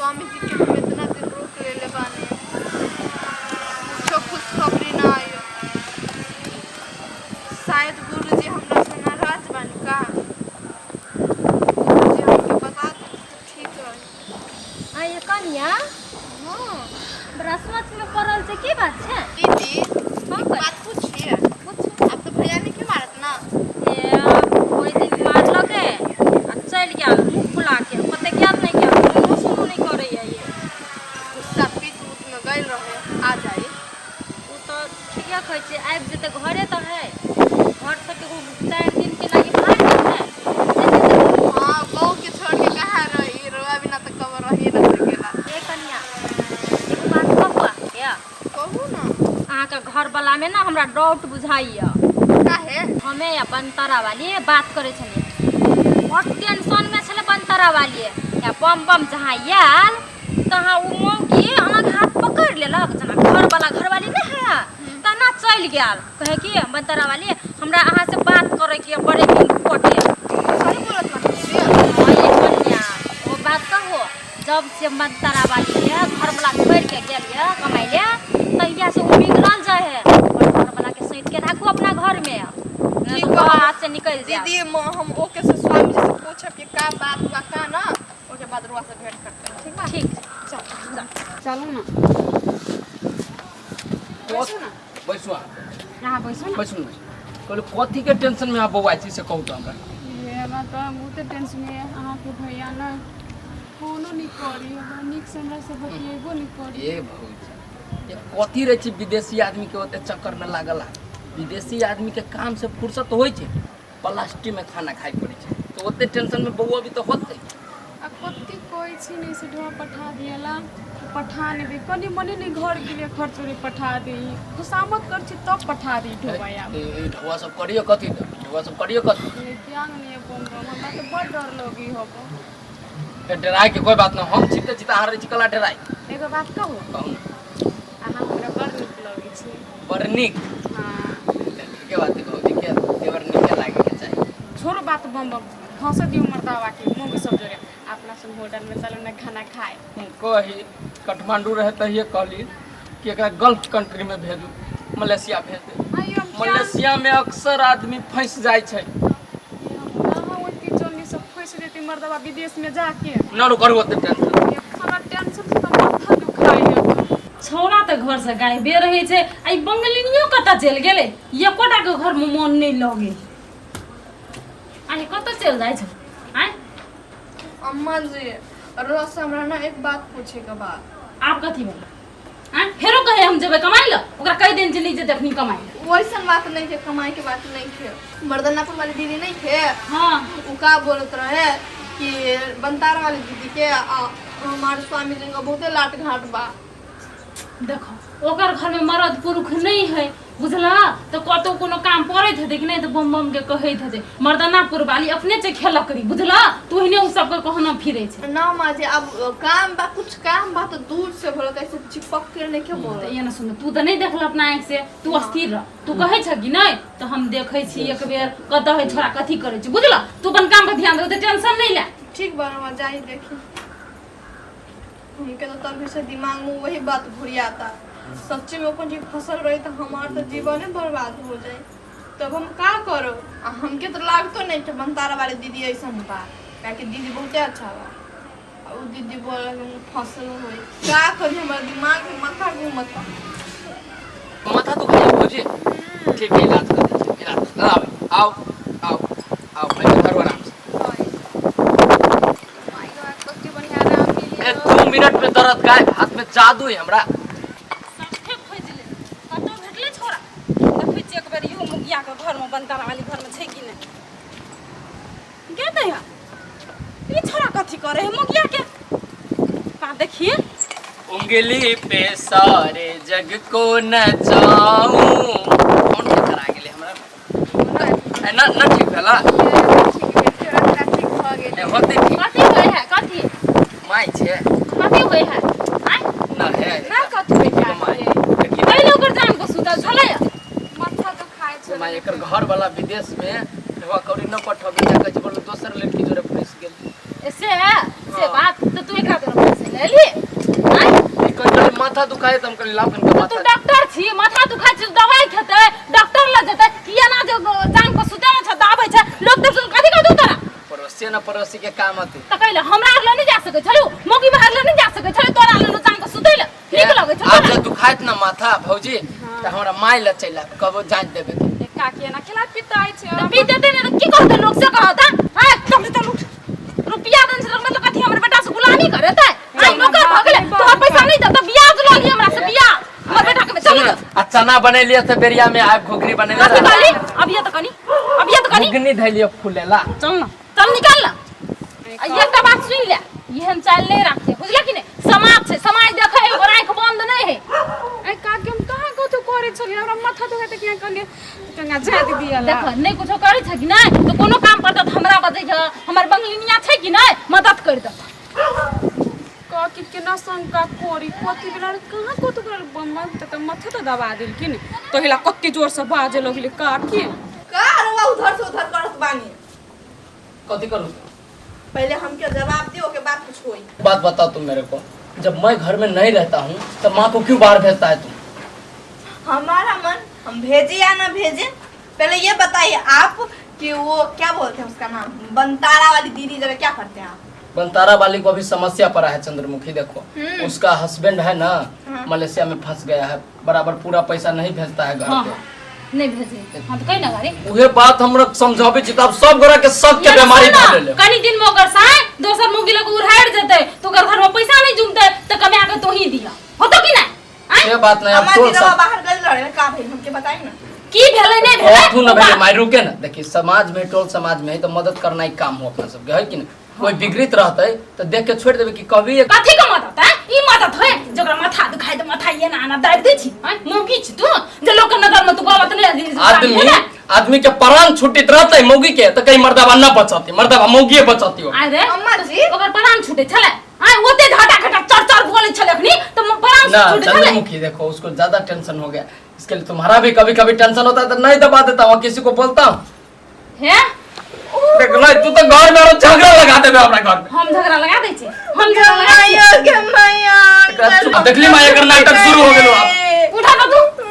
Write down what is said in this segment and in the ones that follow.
स्वामी जी के हम इतना दिन रोक ले बानी, कुछो खुशखबरी ना आयो। शायद गुरुजी हमरा से नाराज बानी का। गुरुजी हमके बता दे तो ठीक रही। ये कनिया हाँ बड़ा सोच में पड़ल छै, की बात छै? दीदी एक बात पूछिए। पूछ। अब तो भैया नहीं क्यों मारत ना? कोई दिन मारलकै आ चल गेल मुंह फुला के, पते क्या नहीं क्या कोनो सुनो नहीं करे ये। गुस्सा पीत उत में गइल रहे, आ जाई। वो तो ठीके कहै छै, आबि जेतै घरे तो है, घर से के 4 दिन के लागी भाग जेतै। हाँ बहू के छोड़ के कहाँ रही, रोआ बिना तो कबर रही ना सकेला। ए कनिया एगो बात कहबा क्या? कहू ना। अहाँ के घर वाला में ना हमरा डाउट बुझाइया। काहे? हमें अपन तारा वाली बात करे छलिए, बहुत टेंशन में छले बनतारा वाली या बम बम जहाँ आयल तहाँ उ मौगी अहाँ हाथ पकड़ लेलक, जना घर वाली नहीं है तना चल गया कहे कि बनतारा वाली हमरा अहाँ से बात करे के बड़े दिन पटे। सही बोलत बानी कन्या वो बात कहो, जब से बनतारा वाली है घर वाला छोड़ के गेलिए कमाई ले तहिया से उ बिगड़ल जाए है। घर वाला के सैत के राखू अपना घर में, ठीक तो बा। हाथ से निकल जाए। दीदी हम ओके से स्वामी जी से पूछब कि का बात बा का ना, ओके बाद रुआ से भेंट करते हैं, ठीक बा? ठीक चलू ना। बैसु ना यहाँ बैसो ना। बैसु ना कहले कथी के टेंशन में आप बौआ छी से कहू तो हमरा। ये बात तो बहुते टेंशन में अहाँ के भैया ना फोनो नहीं करी, निक से हमरा से बतिएबो नहीं करी। ए भौजी ये कथी रहे छी विदेशी आदमी के ओते चक्कर में लागला। विदेशी आदमी के काम से फुर्सत होय छै, प्लास्टिक में खाना खाइ पड़े छै, तो ओते टेंशन में बौआ भी तो होते। आ कत्ती कोई छी नहीं से ढोआ पठा दिएला, पठा नहीं दे कनी मनी नहीं घर के लिए खर्च रे पठा दे, खुशामत कर छी तब पठा दी ढोआ या। ए ढोआ सब करियो कथी तो ढोआ सब करियो कथी। ये क्या नहीं बम बम हमरा तो बड़ डर लगी होबो। ए डराई के कोई बात ना, हम छिते छिते आ रही छी कला डराई। एगो बात कहू, कहू अहाँ हमरा बड़ नीक लगी छी। बड़ नीक हां के बात कहू, देखिए देवर नीक लागे के चाहिए। छोड़ बात बम बम फंसे दियो मर्दावा के मौगी सब जोरे अपना सब होटल में चलो ना खाना खाए। कही काठमांडू रहे तहिए कहली कि एकरा गल्फ कंट्री में भेजू, मलेशिया भेज दे। आइयो मलेशिया में अक्सर आदमी फंस जाए छै। कहाँ ओती जोनी सब फंस जेती मर्दवा विदेश में जाके। ना रो करू ओते टेंशन। ये सारा टेंशन से तो माथा दुखाई है। छौरा तो घर से गायबे रहे छै, आई बंगलिनियो कता चल गेले, एकोटा के घर में मन नहीं लगे। आई कत चल जाय छ? आय अम्मा जी रोज से हमरा ना एक बात पूछे के बा। आप कथी बोला? आय फेरो कहे हम जेबे कमाई ल, ओकरा कह दिन चली जे देखनी कमाई। वैसन बात नहीं थे, कमाई के बात नहीं थे। मर्दनापुर वाली दीदी नहीं थे, हां उ का बोलत रहे कि बनतारा वाली दीदी के हमारे स्वामी जी का बहुते लाट घाट बा। देखो ओकर घर में मर्द पुरुष नहीं है, बुझला? तो कतो कोनो काम पड़त है कि नहीं तो बम बम के कहत है मर्दनापुर वाली अपने से खेला करी, बुझला? तू हिने उ सब के कहना फिरे छै ना माँ जी, अब काम बा, कुछ काम बा तो दूर से बोलो, कैसे चिपक के नहीं क्यों बोल? तो ये ना सुन, तू तो नहीं देखल अपना आँख से, तू अस्थिर रह। तू कहे छ कि नहीं तो हम देखे छी एक बेर कत है छोरा कथी करे छै, बुझला? तू अपन काम पे ध्यान दे, टेंशन नहीं ले। ठीक बा माँ, जाई देखी। उनके तो तभी से दिमाग में वही बात घुरियाता, सच्चे में अपन जी फसल रही तो हमार तो जीवन ही बर्बाद हो जाए। तब हम का करो? हमके तो लागतो नहीं था बनतारा वाले दीदी ऐसा बा, काहे दीदी बहुते अच्छा बा। और दीदी बोला कि फसल होई, का करी? हमारे दिमाग में माथा घूमता। माथा तो खाया भौजी। ठीक है, इलाज कर दे, इलाज आओ आओ आओ मैं घर आराम से। ए 2 मिनट में दर्द गायब, हाथ में जादू है हमरा। मुखिया के घर में बनतारा वाली घर में छै कि नहीं? के दैया ई छोरा कथी करे है मुखिया के? का देखिए उंगली पे सारे जग को नचाऊं। कौन के करा गेले हमरा? ए ना ठीक भेला? ठीक भ गेल। ए होते ठीक। कथी होय है? कथी माय छे? कथी होय है? आय ना है। ना कथी होय है? पहिले ओकर जान को सुतल छले या माथा तो खाए छै। माय एकर घर वाला विदेश में देवा कौड़ी न पठबी जा के बोल दोसर लड़की जोरे फंस गेल। से बात तो तू एकरा तरफ से ले ली आय कल माथा दुखाए त हम कल लाभ तो का तू माथा डॉक्टर छी माथा दुखाय छै दवाई खेतै डॉक्टर ल जेतै किया ना जो जान को सुते छ दाबै छै लोग देख सुन कथि कहू तोरा पड़ोसी न पड़ोसी के काम आते त कहले हमरा ल नहीं जा सकै छलु मोगी बाहर ल नहीं जा सकै छलु तोरा ल जान को सुतै ल ठीक लगे छ आज दुखाइत न माथा भौजी त हमरा माय ल चला कबो जांच देबे काकी ना खिला पिताई छै त पी देते ने की करते लोग से कहता हां चल उठ रुपया दन से मतलब कथि हमर बेटा से गुलामी करे त आई नौकर भ गेले तोहर पैसा नहीं दे त ब्याज ल ली हमरा से बियाह हमर बेटा के चल आ चना बने लिया त बेरिया में आब घुगरी बने ना अब ये तो कनी घुगनी धैलियो फूलेला चल ना चल निकाल ना एकटा बात सुन ले एहन चाल नहीं रखे बुझला कि नहीं समाज छै समाज देखे एगो आंख बंद नहीं है आई काकी हम कहां कथु करे छलिए हमरा माथा दुखाय त किया कहलिए तंगा जाति दियाला देख नहीं कुछो करे छ कि नहीं तो कोनो काम करत त हमरा बतै छ हमर बंगलिनिया छै कि नहीं मदद कर दे काकी केना शंका कोरी कथि बेला कहां कथु कर बम्मा त माथा त दबा देल कि नहीं तो हिला कत्ते जोर से बाजे लगले काकी का रवा उधर से उधर करत बानी कथि करू पहले हमके जवाब दियो के बाद कुछ होई बात बताओ तुम मेरे को जब मैं घर में नहीं रहता हूँ तो माँ को क्यों बाहर भेजता है तुम हमारा मन हम भेजे या ना भेजे पहले ये बताइए आप कि वो क्या बोलते हैं उसका नाम बंतारा वाली दीदी जरा क्या करते हैं आप बंतारा वाली को अभी समस्या पड़ा है चंद्रमुखी देखो उसका हस्बैंड है ना मलेशिया में फंस गया है बराबर पूरा पैसा नहीं भेजता है घर पे नहीं भेजे हां तो कहीं ना गाड़ी उहे बात हमरा समझाबे छी तब सब गोरा के शक के बीमारी धर ले कनी दिन में ओकर साय दोसर मुगी लग उड़ाड़ जेते तो ओकर घर में पैसा नहीं जुमते तो कमे आके तो ही दिया हो तो कि नहीं ये बात नहीं अब हमारी तो रवा बाहर गल रहे का भेल हमके बताइए ना की भेले नहीं भेले तू न भेले माय रुके ना देखिए समाज में टोल समाज में है तो मदद करना ही काम हो अपना सबके है कि नहीं कोई बिगड़ित रहते तो देख के छोड़ देबे कि कभी कथि का मदद है ई मदद है जकरा माथा दुखाय त माथा ये ना दाब दे छी मौगी छी तू जे लोग के नजर में तू गलत नहीं आदमी के प्राण छूटित रहते मौगी के तो कहीं मर्दाबा न बचती मर्दाबा मौगी बचती हो अरे अम्मा जी ओकर प्राण छूटे छले ओते घाटा घाटा चर चर बोले छले अखनी तो प्राण ना छूटे छले चंद्रमुखी देखो उसको ज्यादा टेंशन हो गया इसके लिए तुम्हारा भी कभी कभी टेंशन होता है तो नहीं दबा देता हूँ किसी को बोलता हूँ है देख ना तू तो घर में झगड़ा लगा देबे अपना घर में हम झगड़ा लगा दै छी हम झगड़ा लगा दै माया के माया देखली माया का नाटक शुरू हो गेलो अब उठा तो तू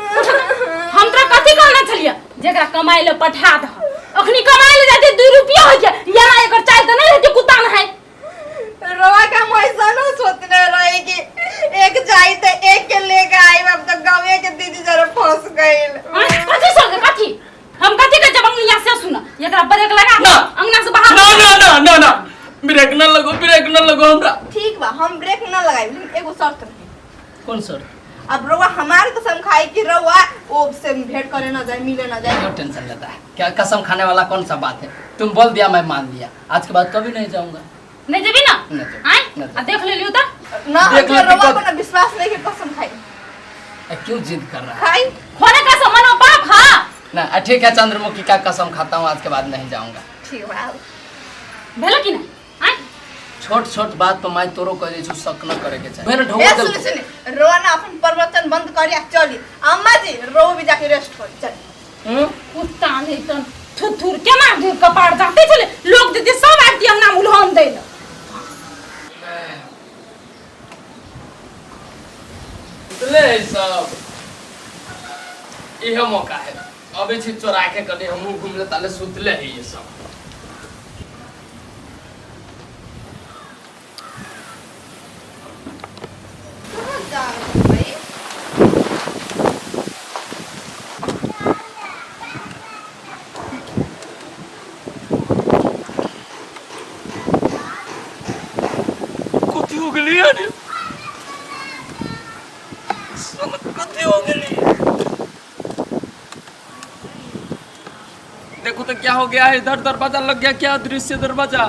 हम तोरा कथि कहना छलिए जेकरा कमाई ले पठा द अखनी कमाई ले जाते 2 रुपया हो गया यार एकर चाय त नहीं रहते कुतान है रवा का पैसा न सोचने रहे कि एक जाई तो एक के लेके आई अब तो गावे के दीदी जरा फंस गइल कथि सोच कथि हम कथि के जब अंगलिया से सुना एकरा ब्रेक लगा ना। अंगना से बाहर ना ब्रेक न लगो हमरा ठीक बा हम ब्रेक न लगाई लेकिन एगो शर्त रही कौन सर अब रवा हमारे कसम खाई कि रवा वो से भेंट करे ना जाए मिले ना जाए क्यों टेंशन लेता है क्या कसम खाने वाला कौन सा बात है तुम बोल दिया मैं मान लिया आज के बाद कभी नहीं जाऊंगा नहीं जेबी ना नहीं जेबी। आय नहीं जेबी। आ देख ले लियो त ना देख ले रवा दिक्कत- को ना विश्वास नहीं कि कसम खाई क्यों जिद कर रहा है खाई खोने का सामान पाप हां ना ठीक है चंद्रमुखी का कसम खाता हूँ आज के बाद नहीं जाऊंगा ठीक बा भेलो कि नहीं आय छोट बात तो मैं तोरो कह छु शक न करे के चाहिए मैंने ए ढोक सुन सुन रोवा ना अपन प्रवचन बंद करिया चली अम्मा जी रो भी जाके रेस्ट करी चल कुत्ता नहीं तो थुथुर केना दूर कपाड़ जाते चले लोग देते सब आती हम नाम उल्हान दे ले सब यह मौका है अभी छी चोरा के कने हम घूमले ताले सुतले है ये सब कहां जा भाई कथी हो गेली यार कथी हो गेली देखो तो क्या हो गया है इधर दरवाजा लग गया क्या दृश्य दरवाजा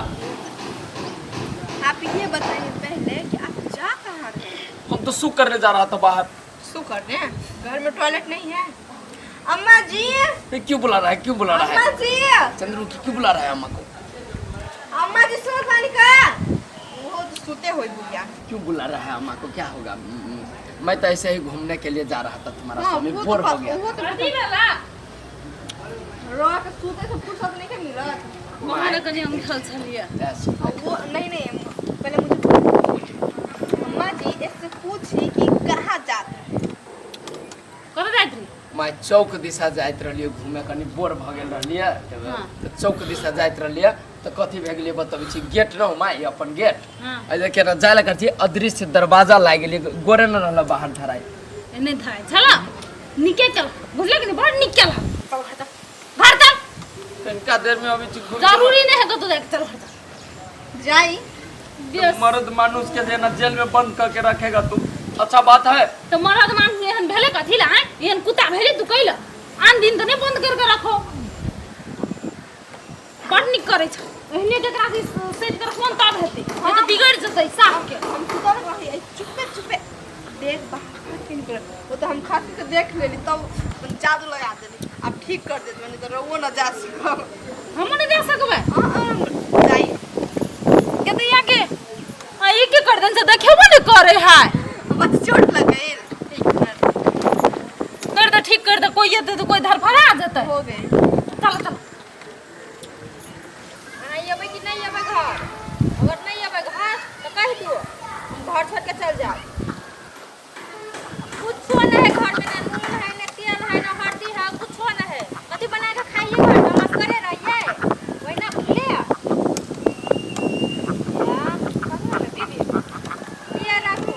आप ये बताइए पहले कि आप जा कहां रहे हैं हम तो सू करने जा रहा था बाहर सो कर रहे हैं घर में टॉयलेट नहीं है अम्मा जी ये क्यों बुला रहा है क्यों बुला रहा अम्मा है जी चंद्रमुखी क्यों बुला रहा है अम्मा को अम्मा जी सो पानी का वो तो सोते हुए बुढ़िया क्यों बुला रहा है अम्मा को क्या होगा मैं तो ऐसे ही घूमने के लिए जा रहा था तुम्हारा स्वामी वो बोर हो तो गया वो तो अभी वाला रोआ के सोते से फुर्सत नहीं के मिला वहां कनी हम खेल छलिए ऐसे। वो नहीं नहीं पहले मुझे जाई इससे पूछी कि कहाँ जात रही। कब जाइत रही? मैं चौक दिशा जाइत रहलिए घूमे, कनी बोर भ गेल रहलिए हाँ। तो चौक दिशा जाइत रहलिए तो कथी भए गेलिए बतबै छी, गेट न माय अपन गेट हाँ। आ जे केना जाय लगे छी अदृश्य दरवाजा लाग गेलिए, गोरे न रहल बाहर धराई। एने धाय चला निके चल, बुझले कि नहीं? बड़ निक चला चल हटा घर चल, इनका देर में अभी घूम जरूरी नहीं है तो देख चल हटा जाई बेस मर्द मानुष के देना जेल में बंद करके रखेगा तू, अच्छा बात है? तो मरद मान एहन भेले कथी ला एहन कुत्ता भेले तू कइला आन दिन तो नहीं बंद करके रखो। बड़ निक करे छ एहने जकरा से सेट कर फोन तब हेते नहीं तो बिगड़ जतै साफ के। हम सुतल रही चुपे चुपे देख बाहर किन कर वो तो हम खाती के देख लेली तब जादू लगा देली, अब ठीक कर देत मैंने तो रवो न जा सको। हम नहीं दे सकबे जाई के तो आगे आई के कर दन से देखेबो नहीं करे है बस चोट लग गई कर दे ठीक कर दे, कोई ये तो कोई धरफड़ा आ जाता है। हो गए। चल चल नहीं अबे कि नहीं अबे घर, अगर नहीं अबे घर तो कह दियो हम घर छोड़ के चल जाओ। कुछ न है घर में, ना नून है ना तेल है ना हल्दी है, कुछ न है। कथी बना के खाइए घर में, मस्त करे रहिए वही ना भूले या कहाँ है दीदी ये राखो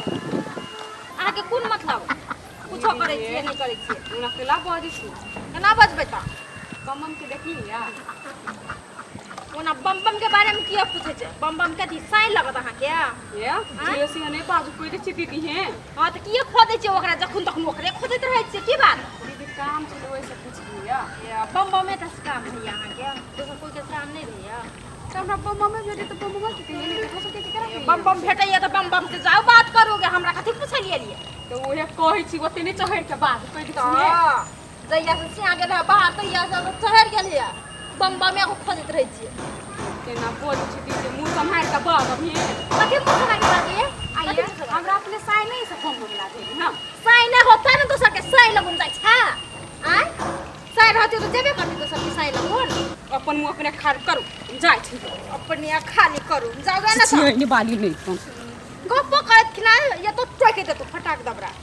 आके कोन मतलब कुछो करे छिए नहीं करे छिए हमरा केला बाजी छु केना बजबै त कमम के देखली या ओना बम बम के बारे में किया पूछे छै? बम बम के दी साइन लगत अहाँ के ये जेसी ने बाजू कोई दे चिति दी है हां त किए खोदै छै ओकरा, जखन तखन ओकरे खोदैत रहै छै की बात? दीदी काम से वही से पूछ लिया ये बम बम में त काम है यहाँ के, दोसर कोई के काम नहीं रहैया। तो हमरा बम में भेजे तो बम में के नहीं तो कसो के करा बम बम भेटैया त बम बम से जाओ बात करोगे, हमरा कथी पूछलिए लिए? तो ओहे कहै छी ओते नहीं चढ़ के बात कोई दिक्कत नहीं हां जइया से सिया गेल है बाहर त या सब चढ़ गेल है बम बम में खोदैत रहै छियै। केना बोल छी दीदी मुंह संभाल के बाग अभी कथी पूछना के लागे? आइए हमरा अपने साइन नहीं से फोन में मिला देली ना साइन होता न दोसर के साइन लगुन जाइ छै आय साइन रहते तो जेबे करबी दोसर के साइन लगुन। अपन मुंह अपने खाली करू जाय छी अपने खाली करू जाओगे ना छिए बाली नहीं फोन गप्प करत कि ना ये तो टोके दे तो फटाक दबरा